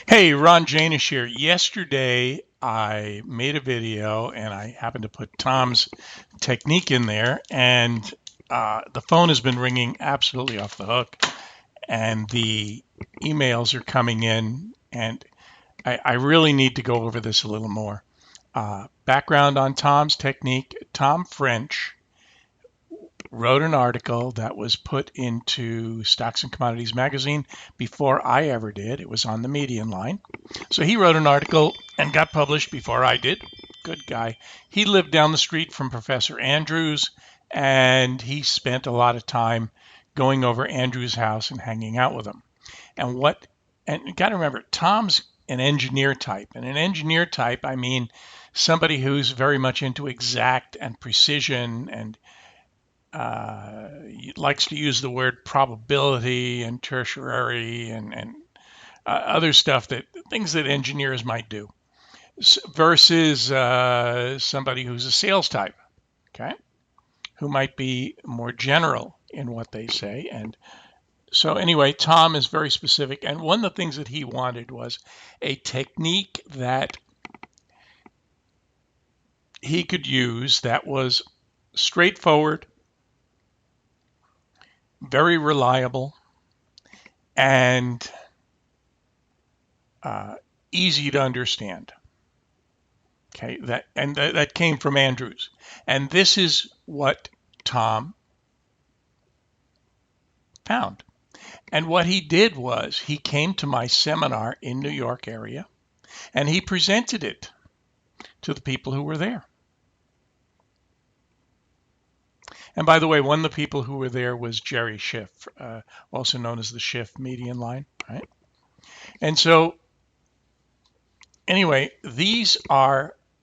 Hey, Ron Janish here. Yesterday, I made a video and I happened to put Tom's technique in there, and the phone has been ringing absolutely off the hook, and the emails are coming in, and I really need to go over this a little more. Background on Tom's technique. Tom French wrote an article that was put into Stocks and Commodities magazine before I ever did. It was on the Median line. So he wrote an article and got published before I did. Good guy. He lived down the street from Professor Andrews, and he spent a lot of time going over Andrews' house and hanging out with him. And you got to remember, Tom's an engineer type. And an engineer type, I mean somebody who's very much into exact and precision and likes to use the word probability and tertiary and other stuff, that things that engineers might do, versus somebody who's a sales type, okay, who might be more general in what they say. And so anyway, Tom is very specific, and one of the things that he wanted was a technique that he could use that was straightforward, very reliable, and uh, easy to understand. Okay, that came from Andrews, and this is what Tom found. And what he did was he came to my seminar in New York area, and he presented it to the people who were there. And by the way, one of the people who were there was Jerry Schiff, also known as the Schiff median line, right? And so anyway, this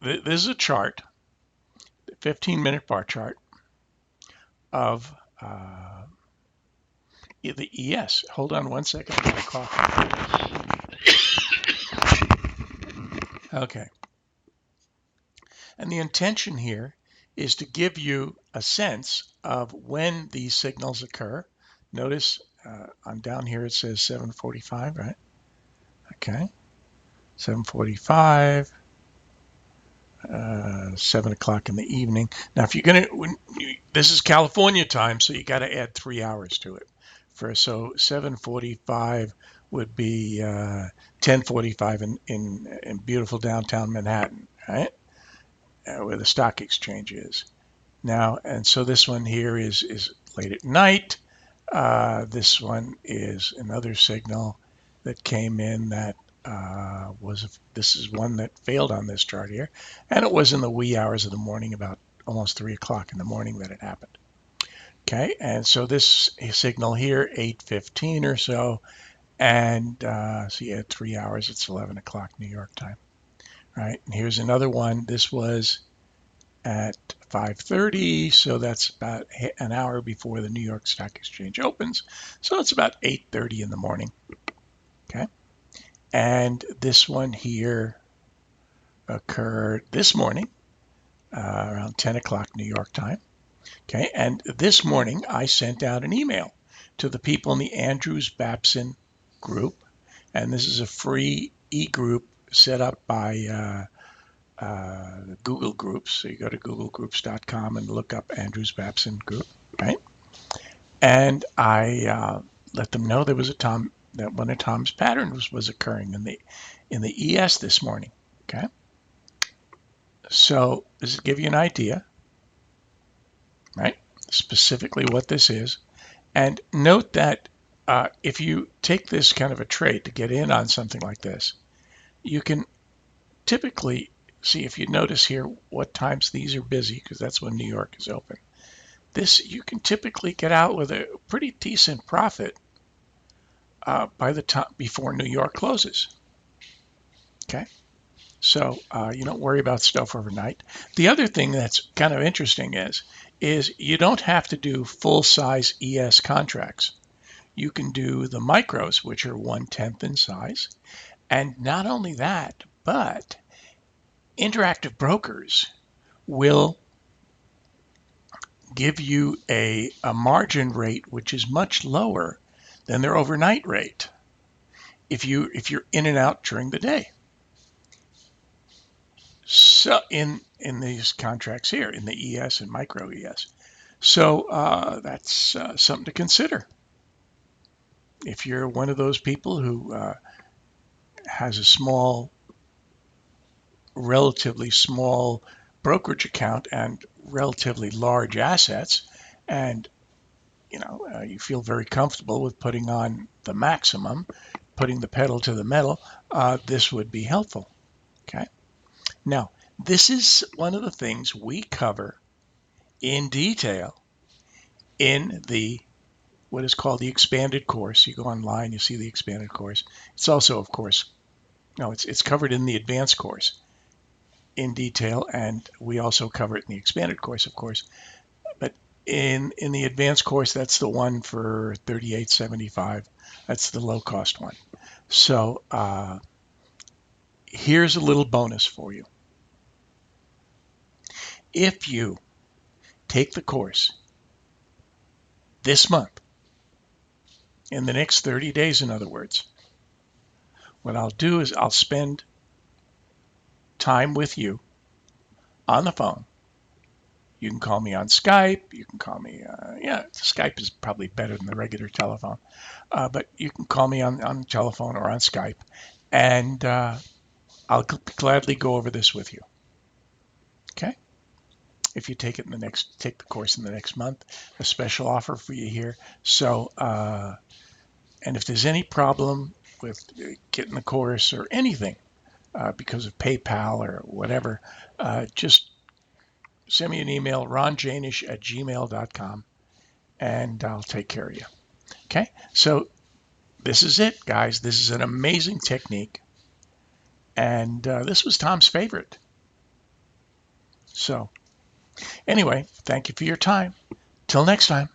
is a chart, 15-minute bar chart of the ES. Hold on one second. I'm going to cough. Okay. And the intention here is to give you a sense of when these signals occur. Notice on down here it says 7:45, right? Okay. 7:45, 7 o'clock in the evening. Now, if you're going to, this is California time, so you got to add 3 hours to it. So 7:45 would be 10:45 in beautiful downtown Manhattan, right? Where the stock exchange is now. And so this one here is late at night. This one is another signal that came in that this is one that failed on this chart here, and it was in the wee hours of the morning, about almost 3 o'clock in the morning that it happened. Okay, and so this signal here, 8:15 or so, and so you had 3 hours. It's 11 o'clock New York time, right? And here's another one. This was at 5:30, so that's about an hour before the New York Stock Exchange opens. So it's about 8:30 in the morning. Okay, and this one here occurred this morning around 10 o'clock New York time. Okay, and this morning I sent out an email to the people in the Andrews Babson group, and this is a free e-group set up by Google Groups. So you go to googlegroups.com and look up Andrews Babson group, right? And I let them know there was that one of Tom's patterns was occurring in the ES this morning. Okay, so this will give you an idea, right? Specifically what this is, and note that if you take this kind of a trade to get in on something like this, you can typically see, if you notice here, what times these are busy, because that's when New York is open. This, you can typically get out with a pretty decent profit by the time before New York closes. Okay, so you don't worry about stuff overnight. The other thing that's kind of interesting is you don't have to do full size ES contracts. You can do the micros, which are 1/10 in size, and not only that, but Interactive Brokers will give you a margin rate which is much lower than their overnight rate. if you're in and out during the day. So in these contracts here, in the ES and micro ES. So that's something to consider. If you're one of those people who has a relatively small brokerage account and relatively large assets, and you feel very comfortable with putting on the maximum, putting the pedal to the metal, this would be helpful. Okay. Now, this is one of the things we cover in detail in the what is called the expanded course. You go online, you see the expanded course. It's also, of course, no, it's covered in the advanced course in detail, and we also cover it in the expanded course, of course. But in the advanced course, that's the one for $38.75. That's the low cost one. So here's a little bonus for you. If you take the course this month, in the next 30 days, in other words, what I'll do is I'll spend time with you on the phone. You can call me on Skype. You can call me, Skype is probably better than the regular telephone. But you can call me on the telephone or on Skype, and I'll gladly go over this with you. Okay? If you take the course in the next month, a special offer for you here. So, and if there's any problem with getting the course or anything because of PayPal or whatever, just send me an email, ronjanish@gmail.com, and I'll take care of you. Okay? So this is it, guys. This is an amazing technique. And this was Tom's favorite. So anyway, thank you for your time. Till next time.